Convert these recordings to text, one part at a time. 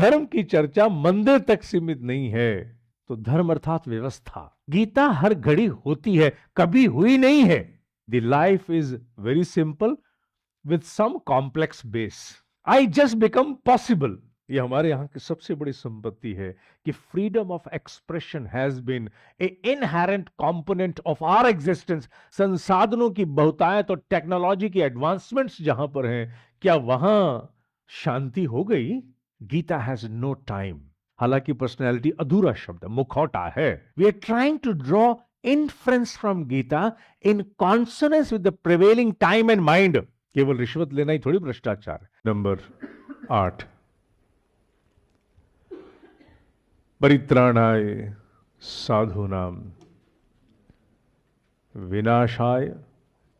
धर्म की चर्चा मंदिर तक सीमित नहीं है। तो धर्म अर्थात व्यवस्था, गीता हर घड़ी होती है, कभी हुई नहीं है। The life is very simple with some complex base. I just become possible. ये हमारे यहां की सबसे बड़ी संपत्ति है कि freedom of expression has been a inherent component of our existence. संसाधनों की बहुतायत और टेक्नोलॉजी की एडवांसमेंट्स जहां पर हैं, क्या वहां शांति हो गई? Gita has no time. हालांकि पर्सनैलिटी अधूरा शब्द है, मुखौटा है। We are trying to draw inference from Gita in consonance with the prevailing time and mind. केवल रिश्वत लेना ही थोड़ी भ्रष्टाचार है। नंबर 8, परित्राणाय साधूनाम विनाशाय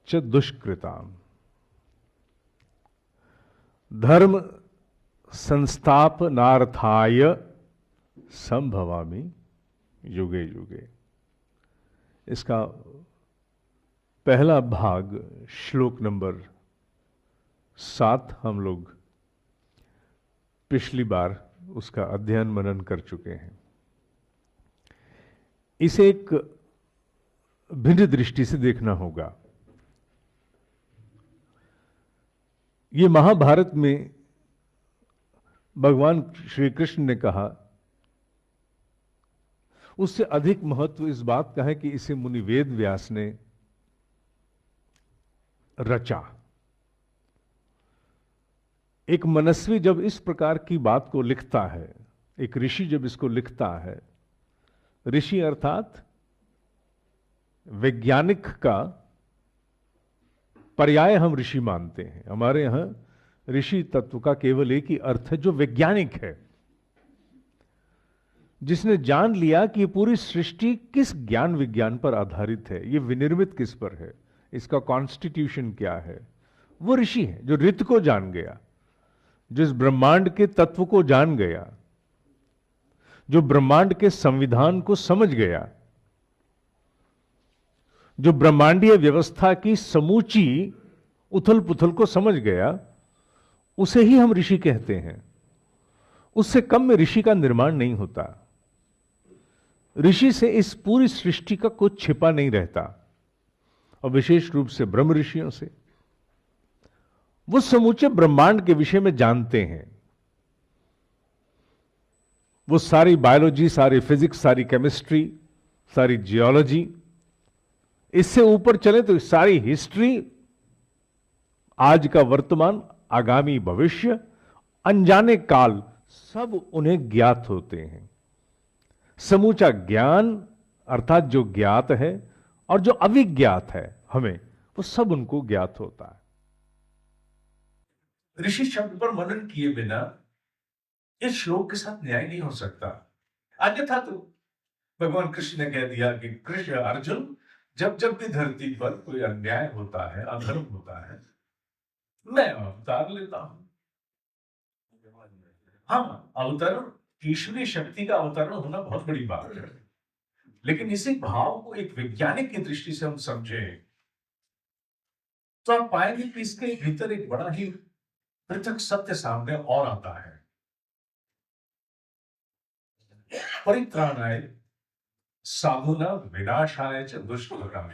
च दुष्कृताम धर्म संस्थापनार्थाय संभवामि युगे युगे। इसका पहला भाग श्लोक नंबर 7 हम लोग पिछली बार उसका अध्ययन मनन कर चुके हैं। इसे एक भिन्न दृष्टि से देखना होगा। ये महाभारत में भगवान श्री कृष्ण ने कहा, उससे अधिक महत्व इस बात का है कि इसे मुनि वेद व्यास ने रचा। एक मनस्वी जब इस प्रकार की बात को लिखता है, एक ऋषि जब इसको लिखता है, ऋषि अर्थात वैज्ञानिक का पर्याय हम ऋषि मानते हैं। हमारे यहां ऋषि तत्व का केवल एक ही अर्थ है, जो वैज्ञानिक है, जिसने जान लिया कि ये पूरी सृष्टि किस ज्ञान विज्ञान पर आधारित है, ये विनिर्मित किस पर है, इसका कॉन्स्टिट्यूशन क्या है। वो ऋषि है जो ऋत को जान गया, जिस ब्रह्मांड के तत्व को जान गया, जो ब्रह्मांड के संविधान को समझ गया, जो ब्रह्मांडीय व्यवस्था की समूची उथल पुथल को समझ गया, उसे ही हम ऋषि कहते हैं। उससे कम में ऋषि का निर्माण नहीं होता। ऋषि से इस पूरी सृष्टि का कुछ छिपा नहीं रहता, और विशेष रूप से ब्रह्म ऋषियों से वो समूचे ब्रह्मांड के विषय में जानते हैं। वो सारी बायोलॉजी, सारी फिजिक्स, सारी केमिस्ट्री, सारी जियोलॉजी, इससे ऊपर चले तो सारी हिस्ट्री, आज का वर्तमान, आगामी भविष्य, अनजाने काल, सब उन्हें ज्ञात होते हैं। समूचा ज्ञान अर्थात जो ज्ञात है और जो अविज्ञात है हमें, वो सब उनको ज्ञात होता है। ऋषि शब्द पर मनन किए बिना इस श्लोक के साथ न्याय नहीं हो सकता। अन्यथा तो भगवान कृष्ण ने कह दिया कि कृष्ण अर्जुन, जब जब भी धरती पर कोई अन्याय होता है, अधर्म होता है, मैं अवतार लेता हूं। हाँ, अवतरण, ईश्वरीय शक्ति का अवतरण होना बहुत बड़ी बात है, लेकिन इसी भाव को एक वैज्ञानिक की दृष्टि से हम समझें तो आप पाएंगे कि इसके भीतर एक बड़ा ही पृथक सत्य सामने और आता है। परित्राणाय साधूनां विनाशाय च दुष्कृताम्।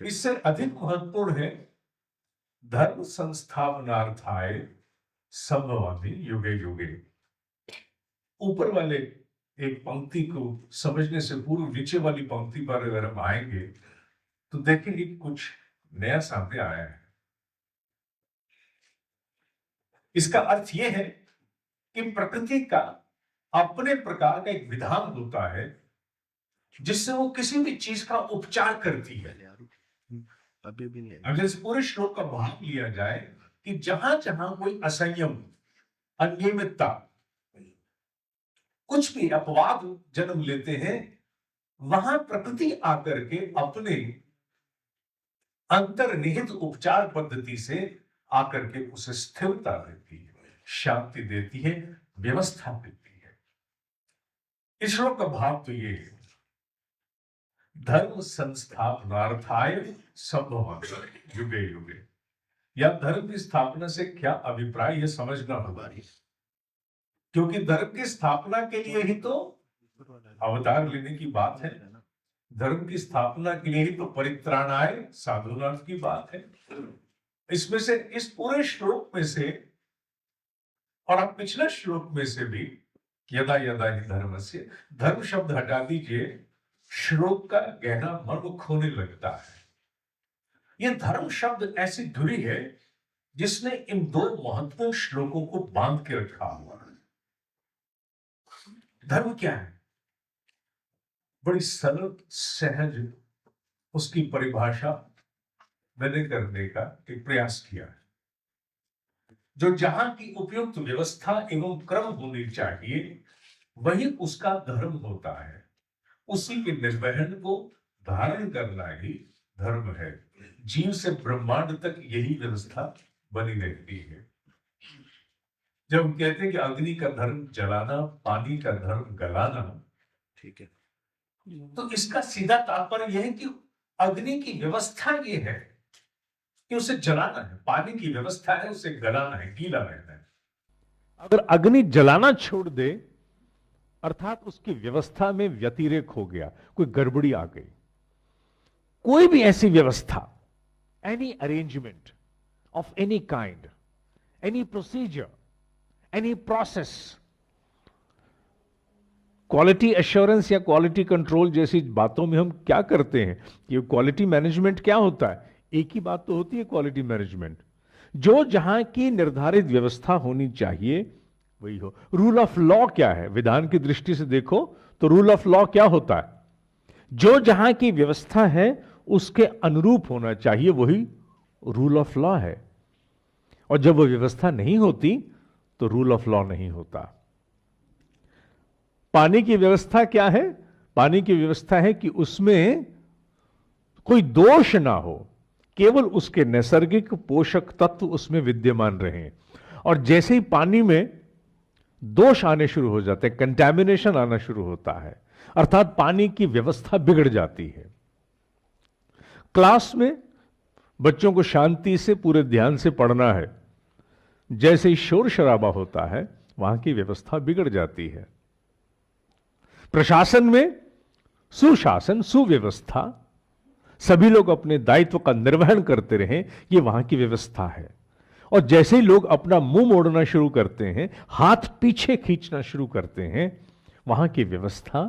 इससे अधिक महत्वपूर्ण है धर्म संस्थापनार्थाय संभवामि युगे युगे। ऊपर वाले एक पंक्ति को समझने से पूर्व नीचे वाली पंक्ति पर अगर हम आएंगे तो देखेंगे कुछ नया सामने आया है। इसका अर्थ यह है कि प्रकृति का अपने प्रकार का एक विधान होता है जिससे वो किसी भी चीज का उपचार करती है। अगर इस पूरे श्लोक का भाव लिया जाए कि जहां जहां कोई असंयम, अनियमितता, कुछ भी अपवाद जन्म लेते हैं, वहां प्रकृति आकर के अपने अंतर्निहित उपचार पद्धति से आकर के उसे स्थिरता देती है, शांति देती है, व्यवस्था देती है। इस श्लोक का भाव तो ये है, धर्म संस्थापनार्थाय संभवामि युगे युगे। या धर्म की स्थापना से क्या अभिप्राय, यह समझना होगा। क्योंकि धर्म की स्थापना के लिए ही तो अवतार लेने की बात है। धर्म की स्थापना के लिए ही तो परित्राणाय साधुनाथ की बात है। इसमें से, इस पूरे श्लोक में से, और आप पिछले श्लोक में से भी, यदा यदा ही धर्मस्य, धर्म शब्द हटा दीजिए, श्लोक का गहरा मर्म खोने लगता है। यह धर्म शब्द ऐसी धुरी है जिसने इन दो महत्वपूर्ण श्लोकों को बांध के रखा हुआ है। धर्म क्या है? बड़ी सरल सहज उसकी परिभाषा मैंने करने का एक प्रयास किया है। जो जहां की उपयुक्त व्यवस्था एवं क्रम होनी चाहिए, वही उसका धर्म होता है। उसी के निर्वहन को धारण करना ही धर्म है। जीव से ब्रह्मांड तक यही व्यवस्था बनी रहती है। जब हम कहते हैं कि अग्नि का धर्म जलाना, पानी का धर्म गलाना, ठीक है, तो इसका सीधा तात्पर्य यह है कि अग्नि की व्यवस्था ये है कि उसे जलाना है, पानी की व्यवस्था है उसे गलाना है, गीला रहना है। अगर अग्नि जलाना छोड़ दे, अर्थात उसकी व्यवस्था में व्यतिरेक हो गया, कोई गड़बड़ी आ गई, कोई भी ऐसी व्यवस्था, any arrangement of any kind, any procedure, any process, quality assurance या क्वालिटी कंट्रोल जैसी बातों में हम क्या करते हैं कि क्वालिटी मैनेजमेंट क्या होता है? एक ही बात तो होती है क्वालिटी मैनेजमेंट, जो जहां की निर्धारित व्यवस्था होनी चाहिए वही हो। रूल ऑफ लॉ क्या है? विधान की दृष्टि से देखो तो रूल ऑफ लॉ क्या होता है? जो जहां की व्यवस्था है उसके अनुरूप होना चाहिए, वही रूल ऑफ लॉ है। और जब वो व्यवस्था नहीं होती तो रूल ऑफ लॉ नहीं होता। पानी की व्यवस्था क्या है? पानी की व्यवस्था है कि उसमें कोई दोष ना हो, केवल उसके नैसर्गिक पोषक तत्व उसमें विद्यमान रहें। और जैसे ही पानी में दोष आने शुरू हो जाते हैं, कंटैमिनेशन आना शुरू होता है, अर्थात पानी की व्यवस्था बिगड़ जाती है। क्लास में बच्चों को शांति से पूरे ध्यान से पढ़ना है, जैसे ही शोर शराबा होता है वहां की व्यवस्था बिगड़ जाती है। प्रशासन में सुशासन, सुव्यवस्था, सभी लोग अपने दायित्व का निर्वहन करते रहें, ये वहां की व्यवस्था है। और जैसे ही लोग अपना मुंह मोड़ना शुरू करते हैं, हाथ पीछे खींचना शुरू करते हैं, वहां की व्यवस्था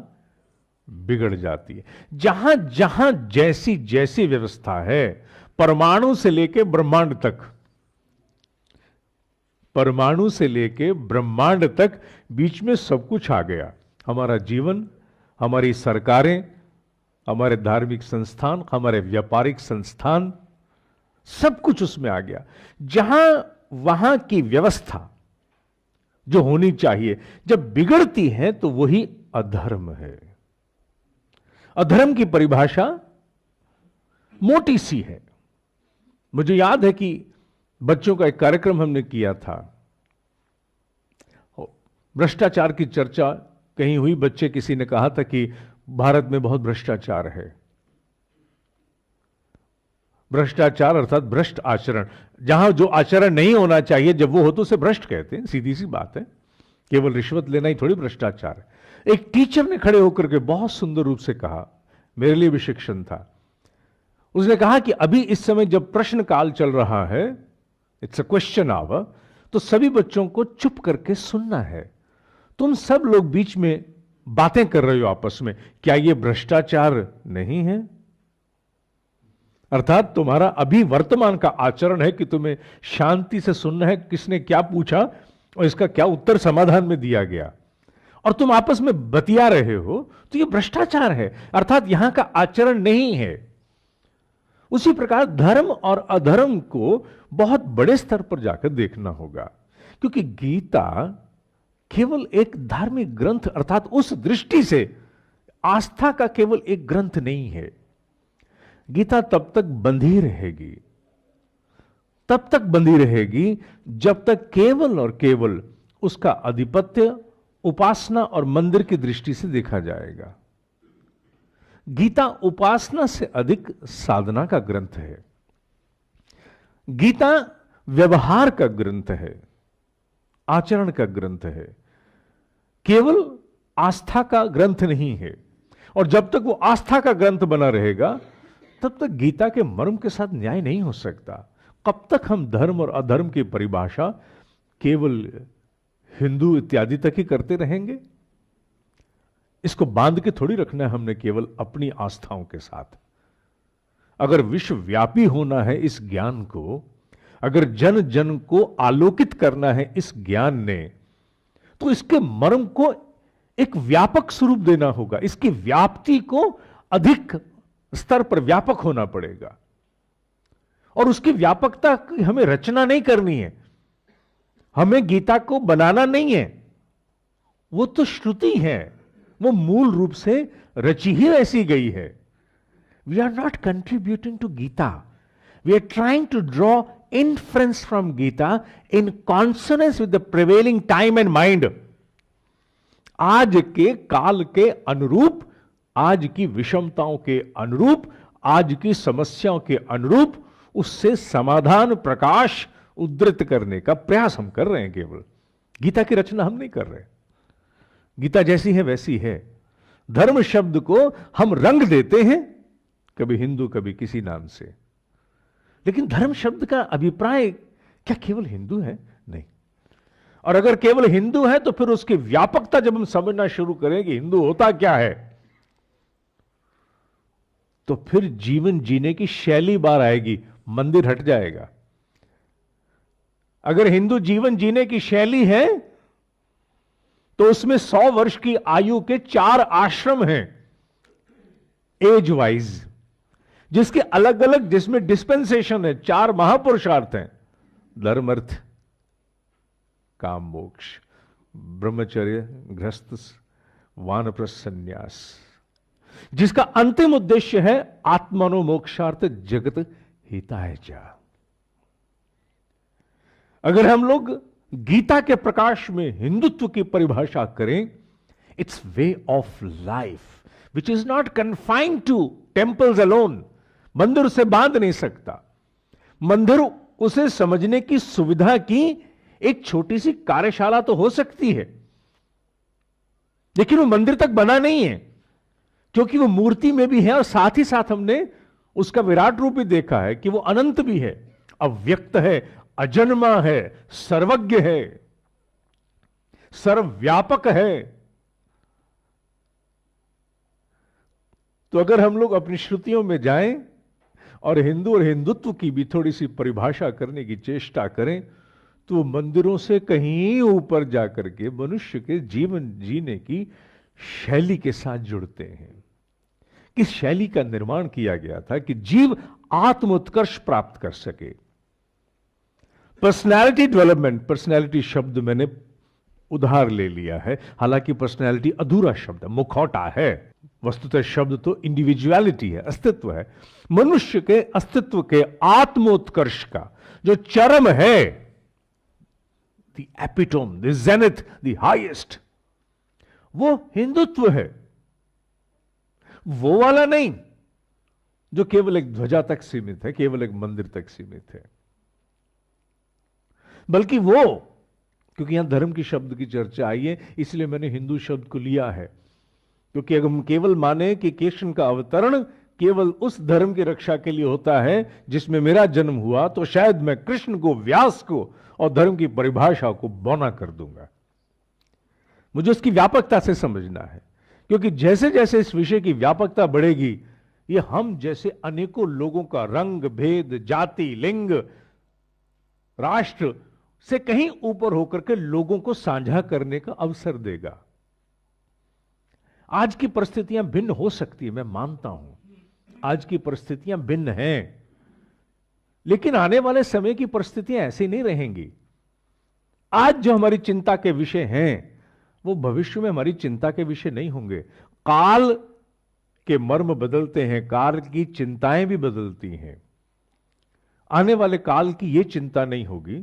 बिगड़ जाती है। जहां जहां जैसी जैसी व्यवस्था है, परमाणु से लेकर ब्रह्मांड तक, परमाणु से लेकर ब्रह्मांड तक, बीच में सब कुछ आ गया। हमारा जीवन, हमारी सरकारें, हमारे धार्मिक संस्थान, हमारे व्यापारिक संस्थान, सब कुछ उसमें आ गया। जहां वहां की व्यवस्था जो होनी चाहिए जब बिगड़ती है तो वही अधर्म है। अधर्म की परिभाषा मोटी सी है। मुझे याद है कि बच्चों का एक कार्यक्रम हमने किया था, भ्रष्टाचार की चर्चा कहीं हुई। बच्चे किसी ने कहा था कि भारत में बहुत भ्रष्टाचार है। भ्रष्टाचार अर्थात भ्रष्ट आचरण, जहां जो आचरण नहीं होना चाहिए जब वो हो तो उसे भ्रष्ट कहते हैं, सीधी सी बात है। केवल रिश्वत लेना ही थोड़ी भ्रष्टाचार है। एक टीचर ने खड़े होकर के बहुत सुंदर रूप से कहा, मेरे लिए भी शिक्षण था। उसने कहा कि अभी इस समय जब प्रश्न काल चल रहा है, इट्स अ क्वेश्चन आवर, तो सभी बच्चों को चुप करके सुनना है। तुम सब लोग बीच में बातें कर रहे हो आपस में, क्या यह भ्रष्टाचार नहीं है? अर्थात तुम्हारा अभी वर्तमान का आचरण है कि तुम्हें शांति से सुनना है किसने क्या पूछा और इसका क्या उत्तर समाधान में दिया गया, और तुम आपस में बतिया रहे हो, तो यह भ्रष्टाचार है, अर्थात यहां का आचरण नहीं है। उसी प्रकार धर्म और अधर्म को बहुत बड़े स्तर पर जाकर देखना होगा, क्योंकि गीता केवल एक धार्मिक ग्रंथ, अर्थात उस दृष्टि से आस्था का केवल एक ग्रंथ नहीं है। गीता तब तक बंधी रहेगी, तब तक बंधी रहेगी जब तक केवल और केवल उसका आधिपत्य उपासना और मंदिर की दृष्टि से देखा जाएगा। गीता उपासना से अधिक साधना का ग्रंथ है। गीता व्यवहार का ग्रंथ है, आचरण का ग्रंथ है। केवल आस्था का ग्रंथ नहीं है, और जब तक वो आस्था का ग्रंथ बना रहेगा तब तक गीता के मर्म के साथ न्याय नहीं हो सकता। कब तक हम धर्म और अधर्म की परिभाषा केवल हिंदू इत्यादि तक ही करते रहेंगे? इसको बांध के थोड़ी रखना है हमने केवल अपनी आस्थाओं के साथ। अगर विश्वव्यापी होना है इस ज्ञान को, अगर जन जन को आलोकित करना है इस ज्ञान ने, तो इसके मर्म को एक व्यापक स्वरूप देना होगा, इसकी व्याप्ति को अधिक स्तर पर व्यापक होना पड़ेगा। और उसकी व्यापकता की हमें रचना नहीं करनी है, हमें गीता को बनाना नहीं है, वो तो श्रुति है, वो मूल रूप से रची ही ऐसी गई है। We are not contributing to Gita, we are trying to draw inference from Gita in consonance with the prevailing time and mind. आज के काल के अनुरूप, आज की विषमताओं के अनुरूप, आज की समस्याओं के अनुरूप उससे समाधान प्रकाश उद्धृत करने का प्रयास हम कर रहे हैं। केवल गीता की रचना हम नहीं कर रहे। गीता जैसी है वैसी है। धर्म शब्द को हम रंग देते हैं, कभी हिंदू कभी किसी नाम से, लेकिन धर्म शब्द का अभिप्राय क्या केवल हिंदू है? नहीं। और अगर केवल हिंदू है तो फिर उसकी व्यापकता जब हम समझना शुरू करें कि हिंदू होता क्या है, तो फिर जीवन जीने की शैली बार आएगी, मंदिर हट जाएगा। अगर हिंदू जीवन जीने की शैली है तो उसमें 100 वर्ष की आयु के 4 आश्रम हैं एज वाइज, जिसके अलग अलग, जिसमें डिस्पेंसेशन है, 4 महापुरुषार्थ हैं, धर्म अर्थ काम मोक्ष, ब्रह्मचर्य गृहस्थ वानप्रस्थ संन्यास, जिसका अंतिम उद्देश्य है आत्मनो मोक्षार्थ जगत हिताय च। अगर हम लोग गीता के प्रकाश में हिंदुत्व की परिभाषा करें, it's way of life which is not confined to temples alone. मंदिर उसे बांध नहीं सकता, मंदिर उसे समझने की सुविधा की एक छोटी सी कार्यशाला तो हो सकती है, लेकिन वो मंदिर तक बना नहीं है, क्योंकि वो मूर्ति में भी है और साथ ही साथ हमने उसका विराट रूप भी देखा है कि वो अनंत भी है, अव्यक्त है, अजन्मा है, सर्वज्ञ है, सर्वव्यापक है। तो अगर हम लोग अपनी श्रुतियों में जाएं और हिंदू और हिंदुत्व की भी थोड़ी सी परिभाषा करने की चेष्टा करें, तो मंदिरों से कहीं ऊपर जाकर के मनुष्य के जीवन जीने की शैली के साथ जुड़ते हैं। किस शैली का निर्माण किया गया था कि जीव आत्म उत्कर्ष प्राप्त कर सके। पर्सनैलिटी डेवलपमेंट, पर्सनैलिटी शब्द मैंने उधार ले लिया है, हालांकि पर्सनैलिटी अधूरा शब्द है, मुखौटा है। वस्तुतः शब्द तो इंडिविजुअलिटी है, अस्तित्व है। मनुष्य के अस्तित्व के आत्मोत्कर्ष का जो चरम है, the epitome, the zenith, the highest, वो हिंदुत्व है। वो वाला नहीं जो केवल एक ध्वजा तक सीमित है, केवल एक मंदिर तक सीमित है, बल्कि वो, क्योंकि यहां धर्म की शब्द की चर्चा आई है, इसलिए मैंने हिंदू शब्द को लिया है। क्योंकि अगर हम केवल माने कि कृष्ण का अवतरण केवल उस धर्म की रक्षा के लिए होता है जिसमें मेरा जन्म हुआ, तो शायद मैं कृष्ण को, व्यास को और धर्म की परिभाषा को बौना कर दूंगा। मुझे उसकी व्यापकता से समझना है, क्योंकि जैसे जैसे इस विषय की व्यापकता बढ़ेगी, ये हम जैसे अनेकों लोगों का रंग भेद, जाति, लिंग, राष्ट्र से कहीं ऊपर होकर के लोगों को साझा करने का अवसर देगा। आज की परिस्थितियां भिन्न हो सकती है, मैं मानता हूं, आज की परिस्थितियां भिन्न हैं, लेकिन आने वाले समय की परिस्थितियां ऐसी नहीं रहेंगी। आज जो हमारी चिंता के विषय हैं वो भविष्य में हमारी चिंता के विषय नहीं होंगे। काल के मर्म बदलते हैं, काल की चिंताएं भी बदलती हैं। आने वाले काल की यह चिंता नहीं होगी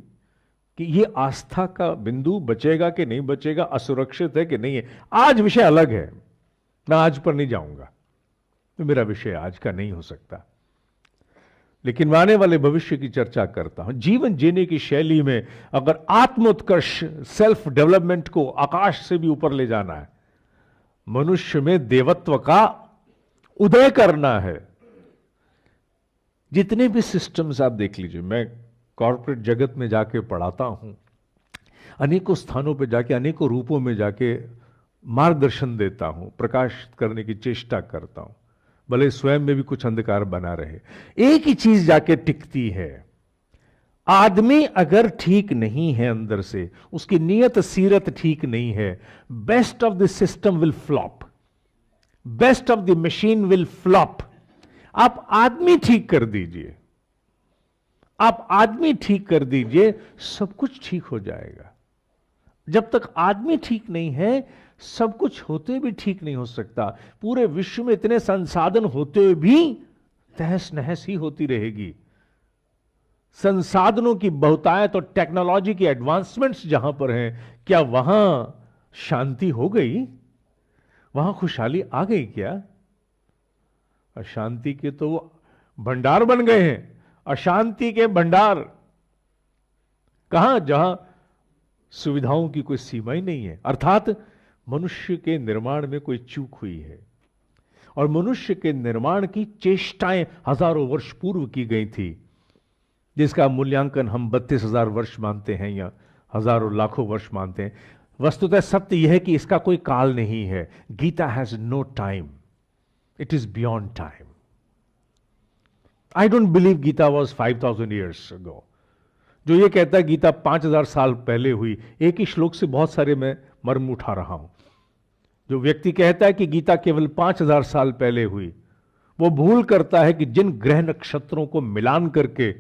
कि यह आस्था का बिंदु बचेगा कि नहीं बचेगा, असुरक्षित है कि नहीं है। आज विषय अलग है, मैं आज पर नहीं जाऊंगा, तो मेरा विषय आज का नहीं हो सकता। लेकिन मैं आने वाले भविष्य की चर्चा करता हूं। जीवन जीने की शैली में अगर आत्मोत्कर्ष, सेल्फ डेवलपमेंट को आकाश से भी ऊपर ले जाना है, मनुष्य में देवत्व का उदय करना है। जितने भी सिस्टम्स आप देख लीजिए, मैं कॉर्पोरेट जगत में जाके पढ़ाता हूं, अनेकों स्थानों पे जाके, अनेकों रूपों में जाके मार्गदर्शन देता हूं, प्रकाशित करने की चेष्टा करता हूं, भले स्वयं में भी कुछ अंधकार बना रहे। एक ही चीज जाके टिकती है, आदमी अगर ठीक नहीं है अंदर से, उसकी नियत सीरत ठीक नहीं है, best of the system will flop, best of the machine will flop. आप आदमी ठीक कर दीजिए, आप आदमी ठीक कर दीजिए, सब कुछ ठीक हो जाएगा। जब तक आदमी ठीक नहीं है, सब कुछ होते भी ठीक नहीं हो सकता। पूरे विश्व में इतने संसाधन होते हुए भी तहस नहस ही होती रहेगी। संसाधनों की बहुतायत और टेक्नोलॉजी की एडवांसमेंट्स जहां पर हैं, क्या वहां शांति हो गई? वहां खुशहाली आ गई क्या? अशांति के तो वो भंडार बन गए हैं, अशांति के भंडार। कहां? जहां सुविधाओं की कोई सीमा ही नहीं है। अर्थात मनुष्य के निर्माण में कोई चूक हुई है, और मनुष्य के निर्माण की चेष्टाएं हजारों वर्ष पूर्व की गई थी, जिसका मूल्यांकन हम 32,000 वर्ष मानते हैं या हजारों लाखों वर्ष मानते हैं। वस्तुतः सत्य यह है कि इसका कोई काल नहीं है। Gita has no time, it is beyond time. I don't believe Gita was 5,000 years ago. जो ये कहता है गीता 5,000 साल पहले हुई, एक ही श्लोक से बहुत सारे मैं मर्म उठा रहा हूं। जो व्यक्ति कहता है कि गीता केवल 5,000 साल पहले हुई, वो भूल करता है कि जिन ग्रह नक्षत्रों को मिलान करके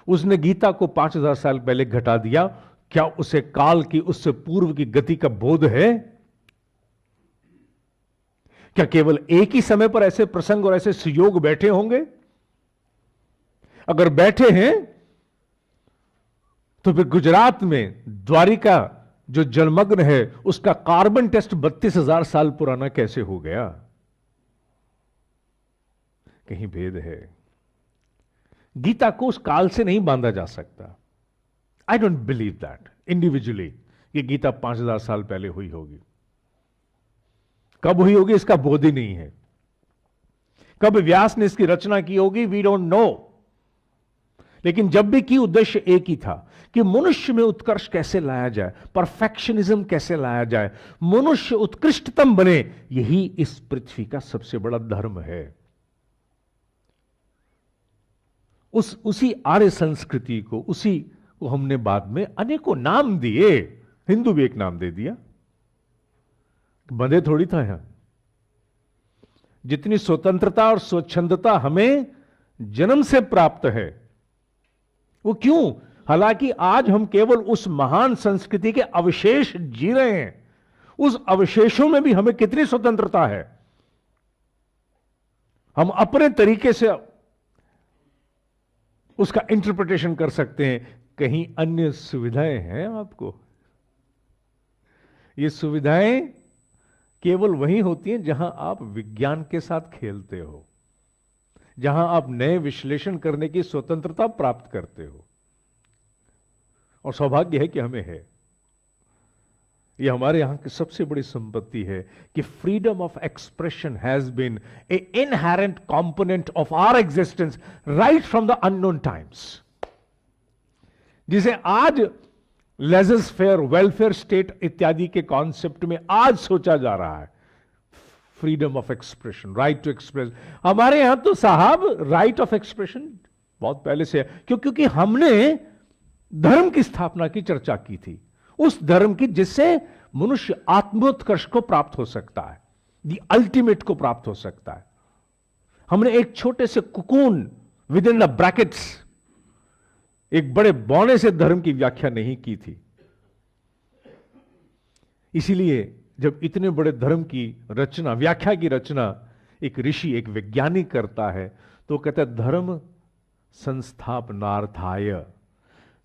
उसने गीता को 5,000 साल पहले घटा दिया, क्या उसे काल की, उससे पूर्व की गति का बोध है? क्या केवल एक ही समय पर ऐसे प्रसंग और ऐसे सुयोग बैठे होंगे? अगर बैठे हैं तो फिर गुजरात में द्वारिका जो जलमग्न है, उसका कार्बन टेस्ट 32,000 साल पुराना कैसे हो गया? कहीं भेद है। गीता को उस काल से नहीं बांधा जा सकता। आई डोंट बिलीव दैट इंडिविजुअली कि गीता 5,000 साल पहले हुई होगी। कब हुई होगी इसका बोध ही नहीं है। कब व्यास ने इसकी रचना की होगी, वी डोंट नो। लेकिन जब भी की, उद्देश्य एक ही था कि मनुष्य में उत्कर्ष कैसे लाया जाए, परफेक्शनिज्म कैसे लाया जाए, मनुष्य उत्कृष्टतम बने। यही इस पृथ्वी का सबसे बड़ा धर्म है। उसी आर्य संस्कृति को, उसी को हमने बाद में अनेकों नाम दिए। हिंदू भी एक नाम दे दिया, बंधे थोड़ी था यहां। जितनी स्वतंत्रता और स्वच्छंदता हमें जन्म से प्राप्त है, वो क्यों? हालांकि आज हम केवल उस महान संस्कृति के अवशेष जी रहे हैं। उस अवशेषों में भी हमें कितनी स्वतंत्रता है। हम अपने तरीके से उसका इंटरप्रिटेशन कर सकते हैं। कहीं अन्य सुविधाएं हैं आपको? ये सुविधाएं केवल वहीं होती हैं जहां आप विज्ञान के साथ खेलते हो, जहां आप नए विश्लेषण करने की स्वतंत्रता प्राप्त करते हो। और सौभाग्य है कि हमें है। यह हमारे यहां की सबसे बड़ी संपत्ति है कि freedom of expression has been a inherent component of our existence right from the unknown times, जिसे आज लेजर्स फेयर, वेलफेयर स्टेट इत्यादि के कॉन्सेप्ट में आज सोचा जा रहा है। Freedom of expression, right to express. हमारे यहां तो साहब राइट ऑफ एक्सप्रेशन बहुत पहले से है। क्योंकि हमने धर्म की स्थापना की चर्चा की थी, उस धर्म की जिससे मनुष्य आत्मोत्कर्ष को प्राप्त हो सकता है, दी अल्टीमेट को प्राप्त हो सकता है। हमने एक छोटे से cocoon with in the brackets, एक बड़े बौने से धर्म की व्याख्या नहीं की थी। इसीलिए जब इतने बड़े धर्म की रचना, व्याख्या की रचना एक ऋषि, एक वैज्ञानिक करता है, तो कहता है धर्म संस्थापनार्थाय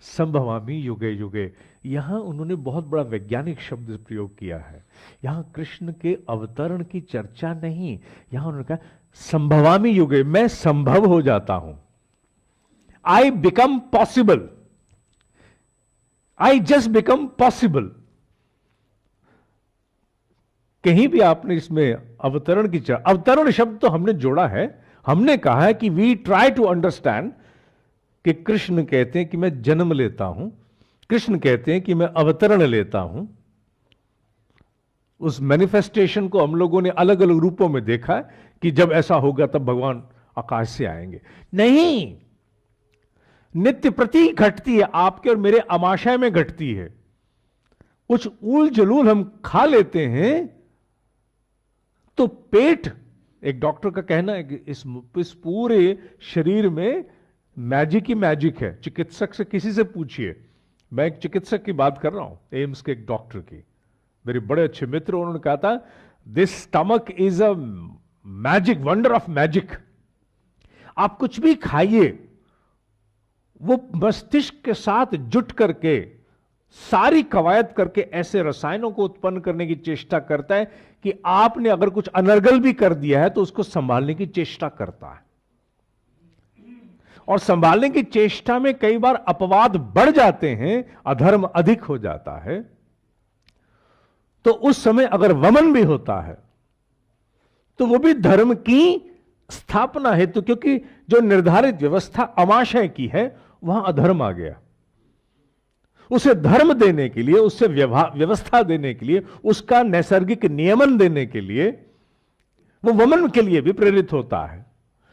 संभवामि युगे युगे। यहां उन्होंने बहुत बड़ा वैज्ञानिक शब्द प्रयोग किया है। यहां कृष्ण के अवतरण की चर्चा नहीं, यहां उन्होंने कहा संभवामि युगे, मैं संभव हो जाता हूं। आई बिकम पॉसिबल, आई जस्ट बिकम पॉसिबल। कहीं भी आपने इसमें अवतरण की अवतरण शब्द तो हमने जोड़ा है, हमने कहा है कि वी ट्राई टू अंडरस्टैंड कि कृष्ण कहते हैं कि मैं जन्म लेता हूं, कृष्ण कहते हैं कि मैं अवतरण लेता हूं। उस मैनिफेस्टेशन को हम लोगों ने अलग अलग रूपों में देखा है कि जब ऐसा होगा तब भगवान आकाश से आएंगे। नहीं, नित्य प्रति घटती है, आपके और मेरे आमाशय में घटती है। कुछ ऊल जलूल हम खा लेते हैं तो पेट, एक डॉक्टर का कहना है कि इस पूरे शरीर में मैजिक ही मैजिक है। चिकित्सक से किसी से पूछिए, मैं एक चिकित्सक की बात कर रहा हूं, एम्स के एक डॉक्टर की, मेरे बड़े अच्छे मित्र, उन्होंने कहा था this stomach is a magic, wonder of magic. आप कुछ भी खाइए, वो मस्तिष्क के साथ जुट करके सारी कवायद करके ऐसे रसायनों को उत्पन्न करने की चेष्टा करता है कि आपने अगर कुछ अनर्गल भी कर दिया है तो उसको संभालने की चेष्टा करता है। और संभालने की चेष्टा में कई बार अपवाद बढ़ जाते हैं, अधर्म अधिक हो जाता है, तो उस समय अगर वमन भी होता है तो वो भी धर्म की स्थापना हेतु, क्योंकि जो निर्धारित व्यवस्था अमाशय की है वहां अधर्म आ गया। उसे धर्म देने के लिए, उससे व्यवस्था देने के लिए, उसका नैसर्गिक नियमन देने के लिए वो वमन के लिए भी प्रेरित होता है।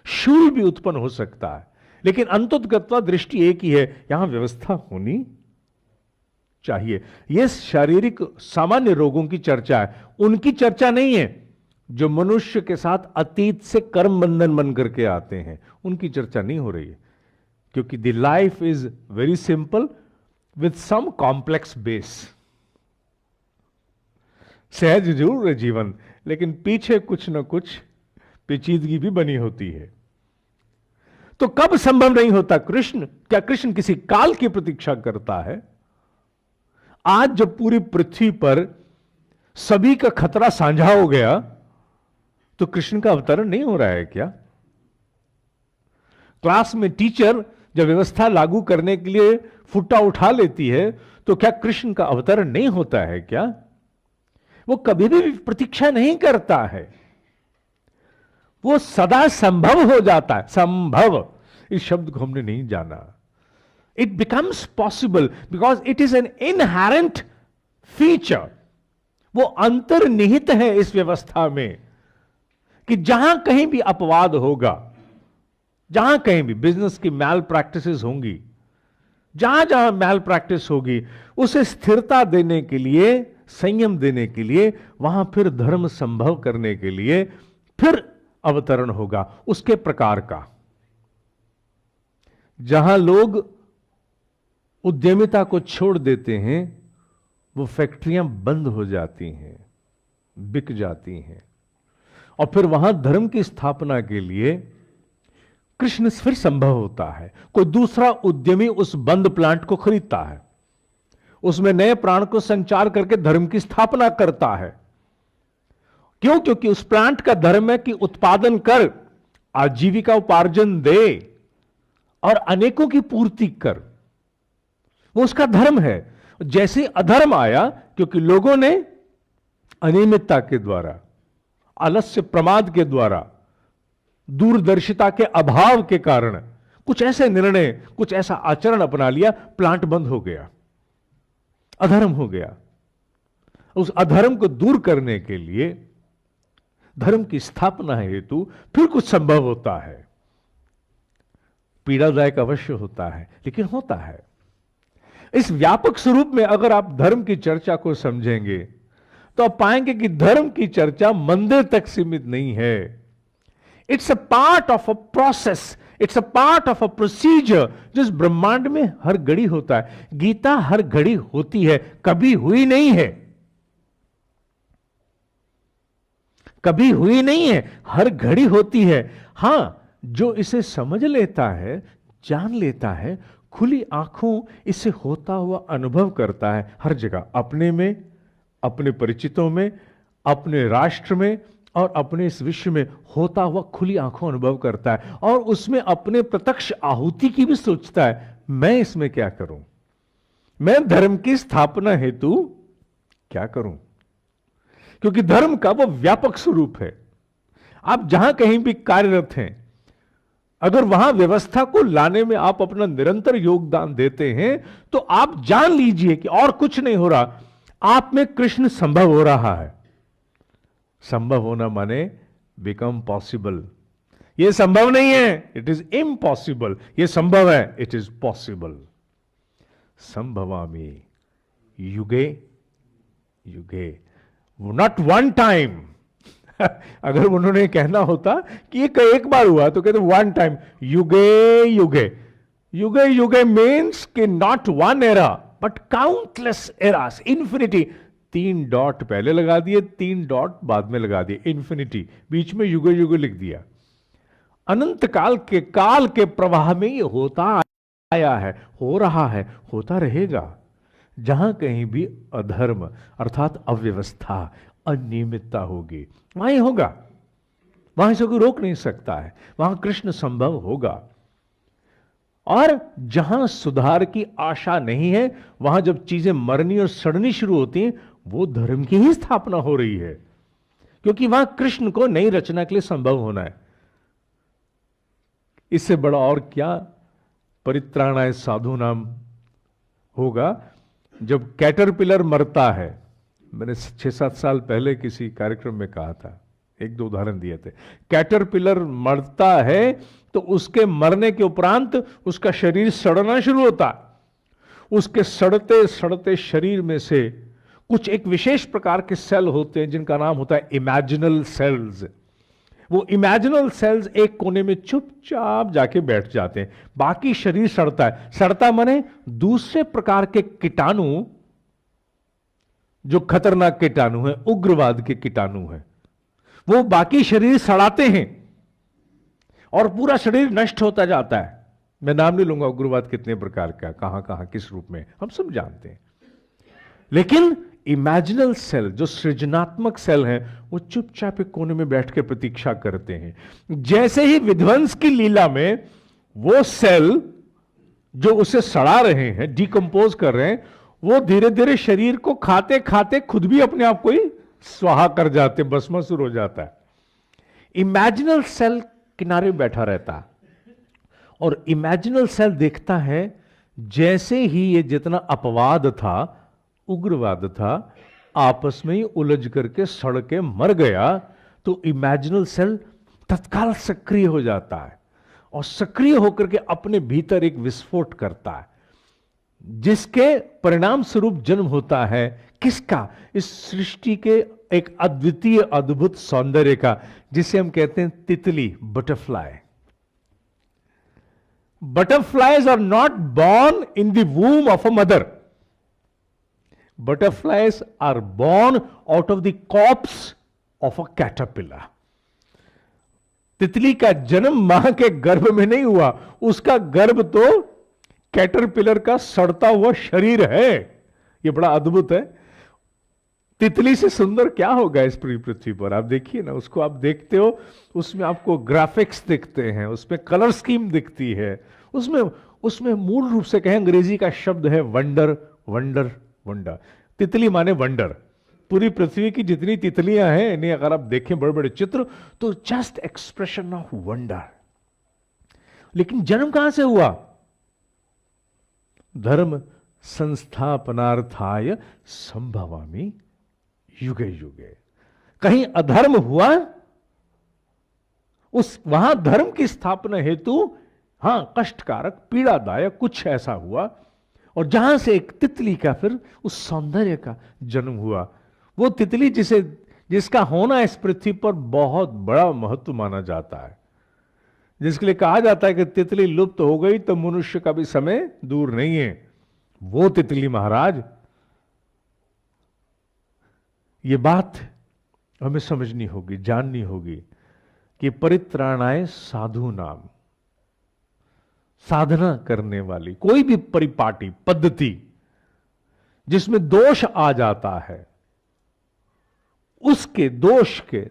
शूल भी उत्पन्न हो सकता है, लेकिन अंततः दृष्टि एक ही है, यहां व्यवस्था होनी चाहिए। यह शारीरिक सामान्य रोगों की चर्चा है, उनकी चर्चा नहीं है जो मनुष्य के साथ अतीत से कर्म बंधन बन करके आते हैं, उनकी चर्चा नहीं हो रही है। क्योंकि the life is very simple with some complex base. सहज जरूर है जीवन, लेकिन पीछे कुछ ना कुछ पेचीदगी भी बनी होती है। तो कब संभव नहीं होता? क्या कृष्ण किसी काल की प्रतीक्षा करता है? आज जब पूरी पृथ्वी पर सभी का खतरा साझा हो गया तो कृष्ण का अवतरण नहीं हो रहा है क्या? क्लास में टीचर जब व्यवस्था लागू करने के लिए फुट्टा उठा लेती है तो क्या कृष्ण का अवतरण नहीं होता है क्या? वो कभी भी प्रतीक्षा नहीं करता है, वो सदा संभव हो जाता है। संभव, इस शब्द को हमने नहीं जाना। It becomes possible because it is an inherent feature. वो अंतर्निहित है इस व्यवस्था में कि जहां कहीं भी अपवाद होगा, जहां कहीं भी बिजनेस की मैल प्रैक्टिसेस होंगी, जहां जहां मैल प्रैक्टिस होगी, उसे स्थिरता देने के लिए, संयम देने के लिए, वहां फिर धर्म संभव करने के लिए फिर अवतरण होगा उसके प्रकार का। जहां लोग उद्यमिता को छोड़ देते हैं वो फैक्ट्रियां बंद हो जाती हैं, बिक जाती हैं, और फिर वहां धर्म की स्थापना के लिए कृष्ण फिर संभव होता है। कोई दूसरा उद्यमी उस बंद प्लांट को खरीदता है, उसमें नए प्राण को संचार करके धर्म की स्थापना करता है। क्यों? क्योंकि उस प्लांट का धर्म है कि उत्पादन कर, आजीविका उपार्जन दे और अनेकों की पूर्ति कर, वो उसका धर्म है। जैसे अधर्म आया, क्योंकि लोगों ने अनियमितता के द्वारा, आलस्य प्रमाद के द्वारा, दूरदर्शिता के अभाव के कारण कुछ ऐसे निर्णय, कुछ ऐसा आचरण अपना लिया, प्लांट बंद हो गया, अधर्म हो गया। उस अधर्म को दूर करने के लिए धर्म की स्थापना हेतु फिर कुछ संभव होता है। पीड़ादायक अवश्य होता है, लेकिन होता है। इस व्यापक स्वरूप में अगर आप धर्म की चर्चा को समझेंगे तो आप पाएंगे कि धर्म की चर्चा मंदिर तक सीमित नहीं है। It's a part of a process, it's a part of a procedure जिस ब्रह्मांड में हर घड़ी होता है। गीता हर घड़ी होती है, कभी हुई नहीं है, कभी हुई नहीं है, हर घड़ी होती है। हां, जो इसे समझ लेता है, जान लेता है, खुली आंखों इसे होता हुआ अनुभव करता है, हर जगह, अपने में, अपने परिचितों में, अपने राष्ट्र में, और अपने इस विश्व में होता हुआ खुली आंखों अनुभव करता है और उसमें अपने प्रत्यक्ष आहुति की भी सोचता है, मैं इसमें क्या करूं, मैं धर्म की स्थापना हेतु क्या करूं। क्योंकि धर्म का वो व्यापक स्वरूप है। आप जहां कहीं भी कार्यरत हैं, अगर वहां व्यवस्था को लाने में आप अपना निरंतर योगदान देते हैं तो आप जान लीजिए कि और कुछ नहीं हो रहा, आप में कृष्ण संभव हो रहा है। संभव होना माने बिकम पॉसिबल। यह संभव नहीं है, इट इज इम्पॉसिबल। यह संभव है, इट इज पॉसिबल। संभवामि युगे युगे, नॉट वन टाइम। अगर उन्होंने कहना होता कि ये एक बार हुआ तो कहते वन टाइम, युगे युगे। युगे युगे मीन्स कि not one era but countless eras, infinity. 3 dot पहले लगा दिए, 3 डॉट बाद में लगा दिए, इन्फिनिटी, बीच में युगे युगे लिख दिया। अनंत काल के प्रवाह में ये होता आया है, हो रहा है, होता रहेगा। जहां कहीं भी अधर्म अर्थात अव्यवस्था, अनियमितता होगी, वहां ही होगा, वहां से कोई रोक नहीं सकता है, वहां कृष्ण संभव होगा। और जहां सुधार की आशा नहीं है, वहां जब चीजें मरनी और सड़नी शुरू होती हैं, वो धर्म की ही स्थापना हो रही है, क्योंकि वहां कृष्ण को नई रचना के लिए संभव होना है। इससे बड़ा और क्या परित्राणाय साधु नाम होगा। जब कैटरपिलर मरता है, मैंने 6-7 साल पहले किसी कार्यक्रम में कहा था, 1-2 उदाहरण दिए थे। कैटरपिलर मरता है तो उसके मरने के उपरांत उसका शरीर सड़ना शुरू होता है। उसके सड़ते सड़ते शरीर में से कुछ एक विशेष प्रकार के सेल होते हैं जिनका नाम होता है इमेजिनल सेल्स। वो इमेजिनल सेल्स एक कोने में चुपचाप जाके बैठ जाते हैं, बाकी शरीर सड़ता है। सड़ता माने दूसरे प्रकार के कीटाणु, जो खतरनाक कीटाणु है, उग्रवाद के कीटाणु है, वो बाकी शरीर सड़ाते हैं और पूरा शरीर नष्ट होता जाता है। मैं नाम नहीं लूंगा उग्रवाद कितने प्रकार का, कहां कहां किस रूप में, हम सब जानते हैं। लेकिन इमेजिनल सेल, जो सृजनात्मक सेल हैं, वो चुपचाप एक कोने में बैठ के प्रतीक्षा करते हैं। जैसे ही विध्वंस की लीला में वो सेल जो उसे सड़ा रहे हैं, डिकम्पोज कर रहे हैं, वो धीरे धीरे शरीर को खाते खाते खुद भी अपने आप को ही स्वाहा कर जाते, भस्मासुर हो जाता है। इमेजिनल सेल किनारे बैठा रहता है और इमेजिनल सेल देखता है जैसे ही ये जितना अपवाद था, उग्रवाद था, आपस में ही उलझ करके सड़ के मर गया, तो इमेजिनल सेल तत्काल सक्रिय हो जाता है और सक्रिय होकर के अपने भीतर एक विस्फोट करता है, जिसके परिणाम स्वरूप जन्म होता है किसका? इस सृष्टि के एक अद्वितीय अद्भुत सौंदर्य का, जिसे हम कहते हैं तितली, butterfly. Butterflies are not born in the womb of a mother. Butterflies are born out of the corpse of a caterpillar. तितली का जन्म मां के गर्भ में नहीं हुआ, उसका गर्भ तो कैटरपिलर का सड़ता हुआ शरीर है। यह बड़ा अद्भुत है। तितली से सुंदर क्या होगा इस पूरी पृथ्वी पर? आप देखिए ना, उसको आप देखते हो, उसमें आपको ग्राफिक्स दिखते हैं, उसमें कलर स्कीम दिखती है, उसमें मूल रूप से कहें अंग्रेजी का शब्द है वंडर, वंडर, वंडर। तितली माने वंडर। पूरी पृथ्वी की जितनी तितलियां हैं, इन्हें अगर आप देखें बड़े बड़े चित्र, तो जस्ट एक्सप्रेशन ऑफ वंडर। लेकिन जन्म कहां से हुआ? धर्म संस्थापनार्थाय संभवामि युगे युगे। कहीं अधर्म हुआ, वहां धर्म की स्थापना हेतु हां कष्टकारक, पीड़ादायक कुछ ऐसा हुआ, और जहां से एक तितली का फिर उस सौंदर्य का जन्म हुआ। वो तितली जिसका होना इस पृथ्वी पर बहुत बड़ा महत्व माना जाता है, जिसके लिए कहा जाता है कि तितली लुप्त हो गई तो मनुष्य का भी समय दूर नहीं है। वो तितली महाराज, ये बात हमें समझनी होगी, जाननी होगी कि परित्राणाय साधु नाम, साधना करने वाली कोई भी परिपाटी पद्धति जिसमें दोष आ जाता है, उसके दोष के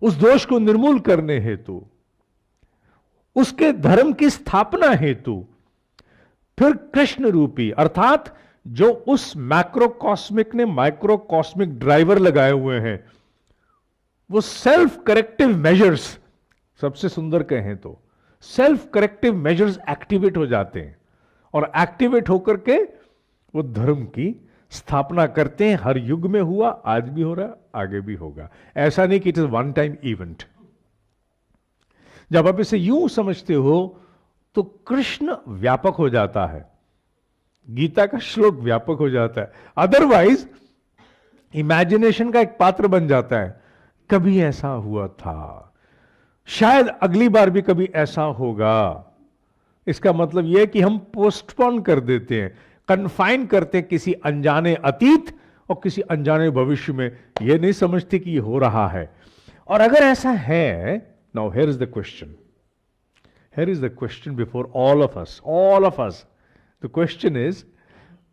उस दोष को निर्मूल करने हेतु, उसके धर्म की स्थापना हेतु फिर कृष्ण रूपी, अर्थात जो उस मैक्रोकॉस्मिक ने माइक्रोकॉस्मिक ड्राइवर लगाए हुए हैं, वो सेल्फ करेक्टिव मेजर्स, सबसे सुंदर कहें तो सेल्फ करेक्टिव मेजर्स एक्टिवेट हो जाते हैं और एक्टिवेट होकर के वो धर्म की स्थापना करते हैं। हर युग में हुआ, आज भी हो रहा, आगे भी होगा। ऐसा नहीं कि it is one time event. जब आप इसे यूं समझते हो तो कृष्ण व्यापक हो जाता है, गीता का श्लोक व्यापक हो जाता है। अदरवाइज इमेजिनेशन का एक पात्र बन जाता है, कभी ऐसा हुआ था, शायद अगली बार भी कभी ऐसा होगा। इसका मतलब यह है कि हम पोस्टपोन कर देते हैं, कन्फाइन करते हैं किसी अनजाने अतीत और किसी अनजाने भविष्य में, यह नहीं समझते कि यह हो रहा है। और अगर ऐसा है, now here is the question, here is the question before all of us. The question is,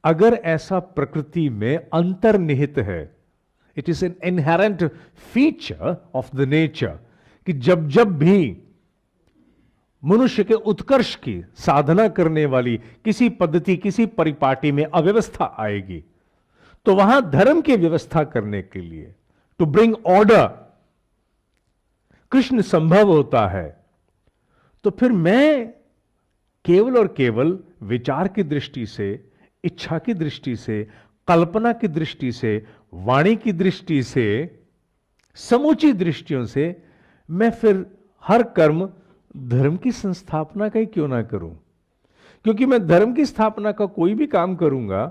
अगर ऐसा प्रकृति में अंतर्निहित है, it is an inherent feature of the nature, कि जब जब भी मनुष्य के उत्कर्ष की साधना करने वाली किसी पद्धति, किसी परिपाटी में अव्यवस्था आएगी, तो वहां धर्म की व्यवस्था करने के लिए, टू ब्रिंग ऑर्डर, कृष्ण संभव होता है। तो फिर मैं केवल और केवल विचार की दृष्टि से, इच्छा की दृष्टि से, कल्पना की दृष्टि से, वाणी की दृष्टि से, समूची दृष्टियों से मैं फिर हर कर्म धर्म की संस्थापना का ही क्यों ना करूं? क्योंकि मैं धर्म की स्थापना का कोई भी काम करूंगा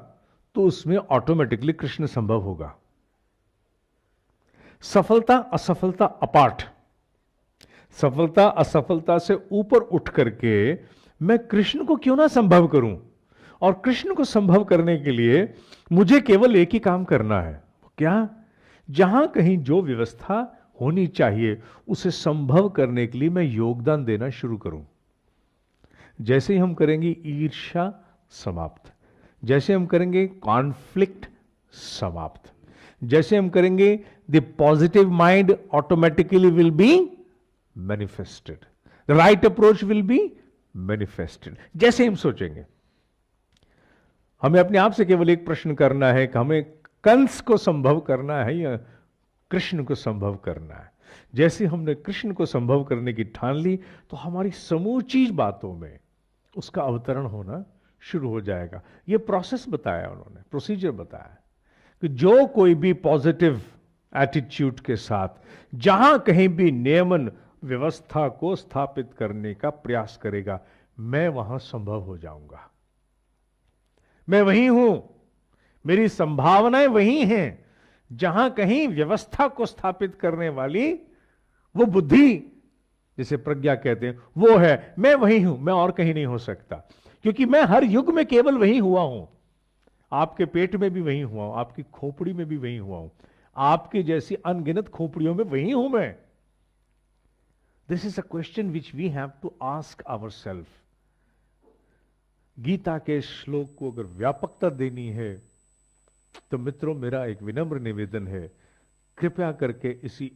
तो उसमें ऑटोमेटिकली कृष्ण संभव होगा। सफलता असफलता अपार्ट, सफलता असफलता से ऊपर उठ करके मैं कृष्ण को क्यों ना संभव करूं? और कृष्ण को संभव करने के लिए मुझे केवल एक ही काम करना है, क्या? जहां कहीं जो व्यवस्था होनी चाहिए उसे संभव करने के लिए मैं योगदान देना शुरू करूं। जैसे ही हम करेंगे ईर्ष्या समाप्त, जैसे हम करेंगे कॉन्फ्लिक्ट समाप्त, जैसे हम करेंगे the positive mind automatically will be manifested, the right approach will be manifested. जैसे हम सोचेंगे, हमें अपने आप से केवल एक प्रश्न करना है कि हमें कंस को संभव करना है या कृष्ण को संभव करना है। जैसे हमने कृष्ण को संभव करने की ठान ली तो हमारी समूची बातों में उसका अवतरण होना शुरू हो जाएगा। यह प्रोसेस बताया उन्होंने, प्रोसीजर बताया कि जो कोई भी पॉजिटिव एटीट्यूड के साथ जहां कहीं भी नियमन व्यवस्था को स्थापित करने का प्रयास करेगा, मैं वहां संभव हो जाऊंगा। मैं वही हूं, मेरी संभावनाएं वही हैं। जहां कहीं व्यवस्था को स्थापित करने वाली वो बुद्धि, जिसे प्रज्ञा कहते हैं, वो है, मैं वही हूं, मैं और कहीं नहीं हो सकता। क्योंकि मैं हर युग में केवल वही हुआ हूं। आपके पेट में भी वही हुआ हूं, आपकी खोपड़ी में भी वही हुआ हूं, आपकी जैसी अनगिनत खोपड़ियों में वही हूं मैं। This is a question which we have to ask ourselves. Gita के श्लोक को अगर व्यापकता देनी है तो मित्रों, मेरा एक विनम्र निवेदन है, कृपया करके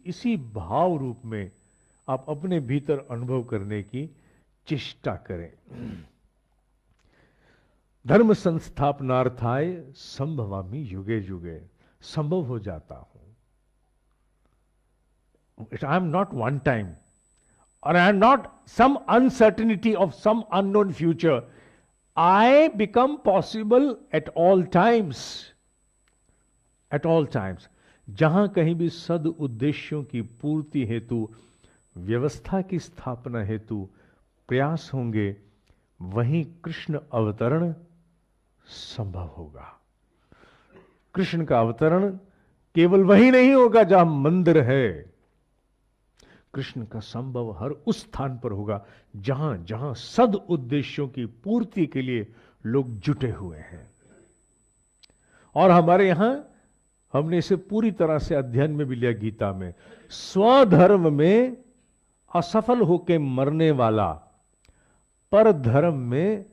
इसी भाव रूप में आप अपने भीतर अनुभव करने की चेष्टा करें। धर्म संस्थापनार्थाय संभवामि युगे युगे, संभव हो जाता हूं। I am not one time, और I am not some uncertainty of some unknown future. I become possible at all times, at all times. जहां कहीं भी सद उद्देश्यों की पूर्ति हेतु, व्यवस्था की स्थापना हेतु प्रयास होंगे, वहीं कृष्ण अवतरण संभव होगा। कृष्ण का अवतरण केवल वही नहीं होगा जहां मंदिर है। कृष्ण का संभव हर उस स्थान पर होगा जहां जहां सद उद्देश्यों की पूर्ति के लिए लोग जुटे हुए हैं। और हमारे यहां हमने इसे पूरी तरह से अध्ययन में भी लिया गीता में। स्वधर्म में असफल होकर मरने वाला पर धर्म में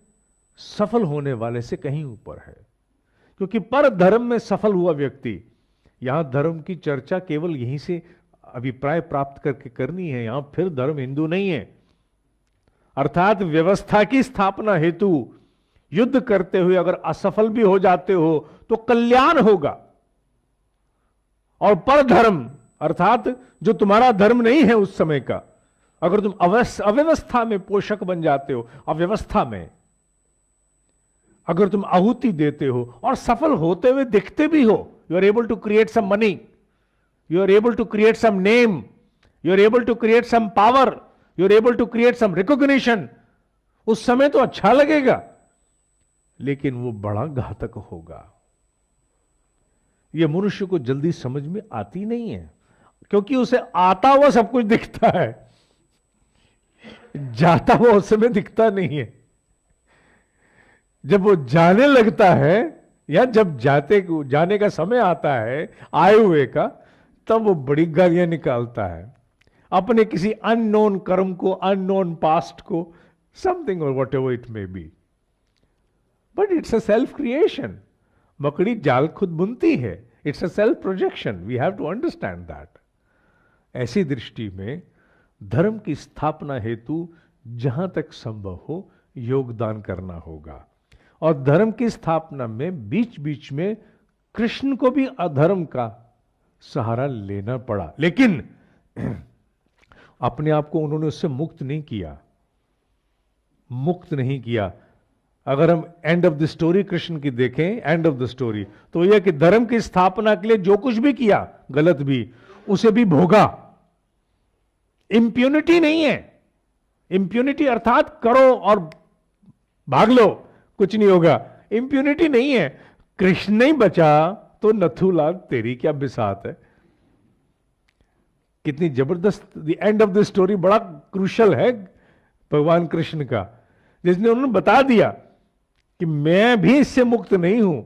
सफल होने वाले से कहीं ऊपर है। क्योंकि पर धर्म में सफल हुआ व्यक्ति, यहां धर्म की चर्चा केवल यहीं से अभिप्राय प्राप्त करके करनी है। यहां फिर धर्म हिंदू नहीं है। अर्थात व्यवस्था की स्थापना हेतु युद्ध करते हुए अगर असफल भी हो जाते हो तो कल्याण होगा। और पर धर्म अर्थात जो तुम्हारा धर्म नहीं है उस समय का, अगर तुम अव्यवस्था में पोषक बन जाते हो, अव्यवस्था में अगर तुम आहुति देते हो और सफल होते हुए दिखते भी हो, you are able to create some money, you are able to create some name, you are able to create some power, you are able to create some recognition, उस समय तो अच्छा लगेगा, लेकिन वो बड़ा घातक होगा। यह मनुष्य को जल्दी समझ में आती नहीं है, क्योंकि उसे आता हुआ सब कुछ दिखता है, जाता हुआ उस समय दिखता नहीं है। जब वो जाने लगता है या जब जाने का समय आता है आए हुए का, तब वो बड़ी गालियां निकालता है अपने किसी अननोन कर्म को, अननोन पास्ट को, समथिंग और whatever it may be. But it's a self creation. मकड़ी जाल खुद बुनती है। It's a self projection. We have to understand that. ऐसी दृष्टि में धर्म की स्थापना हेतु जहां तक संभव हो योगदान करना होगा। और धर्म की स्थापना में बीच बीच में कृष्ण को भी अधर्म का सहारा लेना पड़ा, लेकिन अपने आप को उन्होंने उससे मुक्त नहीं किया, मुक्त नहीं किया। अगर हम end of the story Krishna की देखें, एंड ऑफ द स्टोरी, तो यह कि धर्म की स्थापना के लिए जो कुछ भी किया, गलत भी, उसे भी भोगा। इंप्यूनिटी नहीं है। इंप्यूनिटी अर्थात करो और भाग लो, कुछ नहीं होगा, इंप्यूनिटी नहीं है। कृष्ण नहीं बचा तो नथुलाल तेरी क्या बिसात है। कितनी जबरदस्त the end of the story बड़ा क्रूशल है भगवान कृष्ण का, जिसने उन्होंने बता दिया कि मैं भी इससे मुक्त नहीं हूं,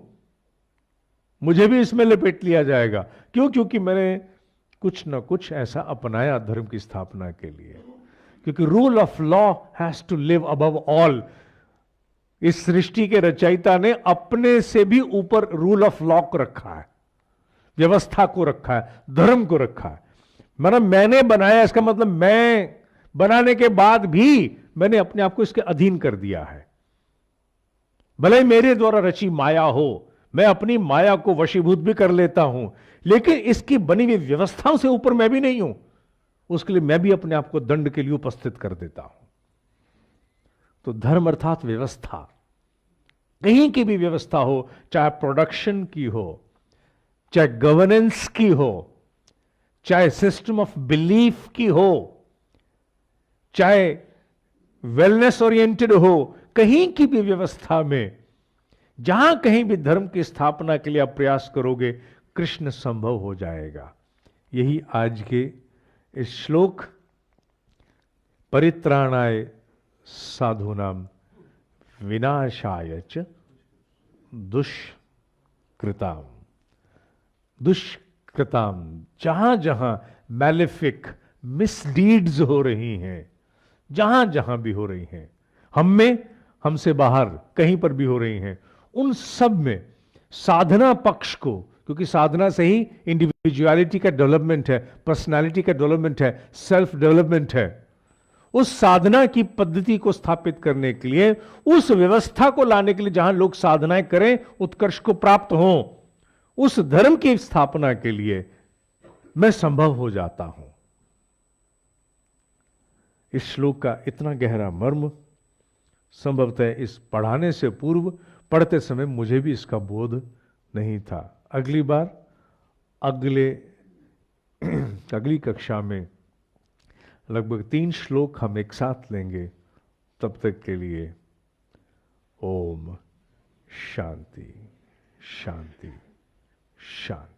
मुझे भी इसमें लपेट लिया जाएगा। क्यों? क्योंकि मैंने कुछ ना कुछ ऐसा अपनाया धर्म की स्थापना के लिए। क्योंकि rule of law has to live above all. इस सृष्टि के रचयिता ने अपने से भी ऊपर रूल ऑफ लॉ को रखा है, व्यवस्था को रखा है, धर्म को रखा है। मतलब मैंने बनाया, इसका मतलब मैं बनाने के बाद भी मैंने अपने आप को इसके अधीन कर दिया है। भले ही मेरे द्वारा रची माया हो, मैं अपनी माया को वशीभूत भी कर लेता हूं, लेकिन इसकी बनी हुई व्यवस्थाओं से ऊपर मैं भी नहीं हूं। उसके लिए मैं भी अपने आप को दंड के लिए उपस्थित कर देता हूं। तो धर्म अर्थात व्यवस्था, कहीं की भी व्यवस्था हो, चाहे प्रोडक्शन की हो, चाहे गवर्नेंस की हो, चाहे सिस्टम ऑफ बिलीफ की हो, चाहे वेलनेस ओरिएंटेड हो, कहीं की भी व्यवस्था में जहां कहीं भी धर्म की स्थापना के लिए आप प्रयास करोगे, कृष्ण संभव हो जाएगा। यही आज के इस श्लोक परित्राणाय साधूनाम विनाशाय च दुष्कृताम, दुष्कृताम, जहां जहां मैलेफिक मिसडीड्स हो रही हैं, जहां जहां भी हो रही हैं, हम में, हमसे बाहर कहीं पर भी हो रही हैं, उन सब में साधना पक्ष को, क्योंकि साधना से ही इंडिविजुअलिटी का डेवलपमेंट है, पर्सनालिटी का डेवलपमेंट है, सेल्फ डेवलपमेंट है, उस साधना की पद्धति को स्थापित करने के लिए, उस व्यवस्था को लाने के लिए जहां लोग साधनाएं करें, उत्कर्ष को प्राप्त हों, उस धर्म की स्थापना के लिए मैं संभव हो जाता हूं। इस श्लोक का इतना गहरा मर्म संभवतः इस पढ़ाने से पूर्व, पढ़ते समय मुझे भी इसका बोध नहीं था। अगली बार अगली कक्षा में लगभग 3 श्लोक हम एक साथ लेंगे। तब तक के लिए ओम शांति शांति शांति।